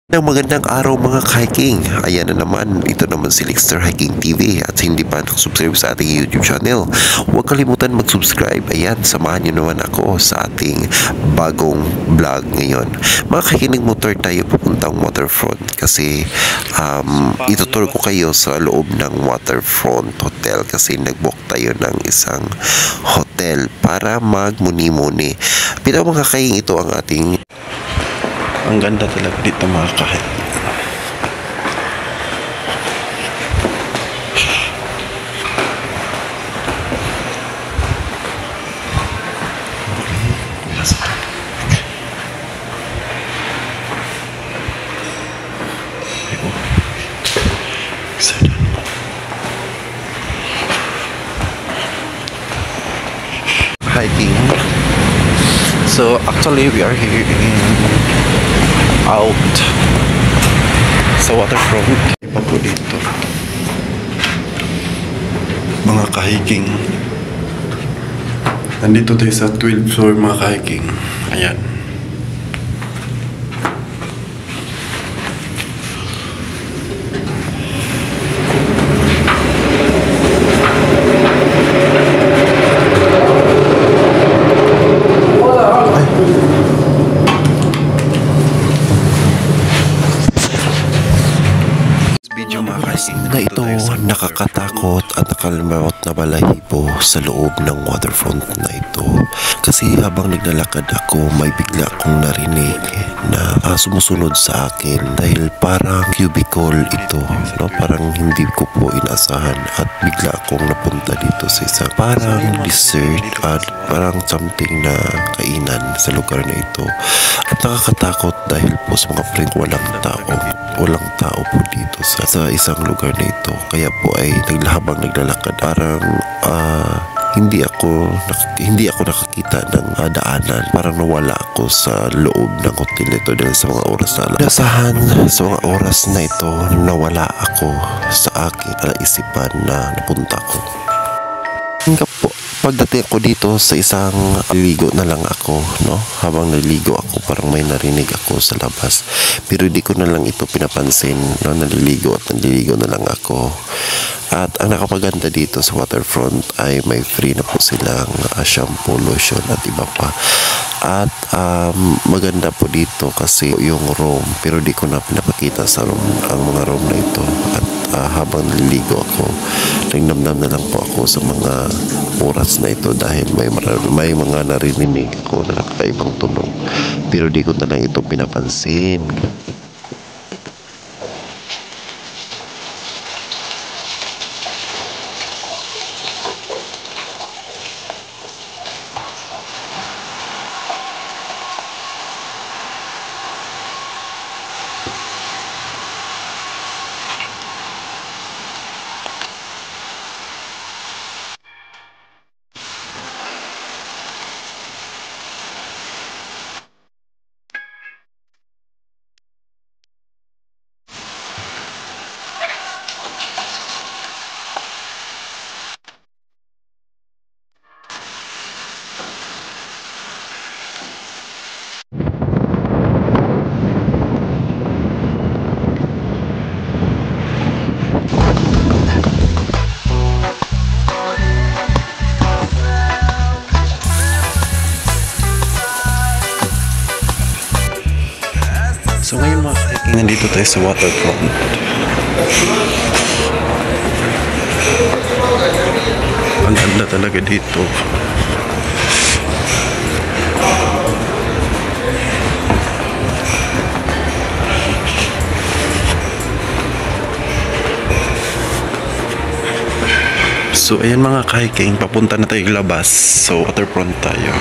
Magandang araw mga hiking. Ayan na naman, ito naman si Lixter Hiking TV at hindi pa nakasubscribe sa ating YouTube channel, huwag kalimutan mag-subscribe. Ayan, samahan nyo naman ako sa ating bagong vlog ngayon. Mga hiking motor tayo papuntang waterfront kasi itutur ko kayo sa loob ng waterfront hotel kasi nag-book tayo ng isang hotel para magmuni-muni. Pero mga hiking, ito ang ating ang ganda talaga dito mga kahit. Hiking. So actually we are here in out sa waterfront. Iba po dito mga ka-hiking. Nandito tayo sa 12th floor mga ka-hiking. Ayan. Na ito nakakatakot at nakalimot na balahibo sa loob ng waterfront na ito kasi habang naglalakad ako may bigla akong narinig na sumusunod sa akin dahil parang cubicle ito, no? Parang hindi ko po inasahan at bigla akong napunta dito sa isang parang dessert at parang something na kainan sa lugar na ito at nakakatakot dahil po sa mga friend walang tao po dito sa isang lugar na ito, kaya po ay habang naglalakad parang hindi ako nakakita ng daanan, parang nawala ako sa loob ng hotel nito dahil sa mga oras na nasahan sa mga oras na ito nawala ako sa akin isipan na napunta ko. Pagdating ko dito sa isang ligo na lang ako, no? Habang naliligo ako, parang may narinig ako sa labas. Pero di ko na lang ito pinapansin, no? Naliligo na lang ako. At ang nakapaganda dito sa waterfront ay may free na po silang shampoo, lotion at iba pa. At maganda po dito kasi yung room, pero di ko na pinapakita sa room ang mga room na ito. At habang naliligo ako, nagnamnam na lang po ako sa mga oras na ito dahil may mga narinig ko na nakaibang tunog, pero di ko na lang ito pinapansin. So ngayon mga hiking, nandito tayo sa waterfront. Ang ganda talaga dito. So ayan mga hiking, papunta na tayo labas. So waterfront tayo.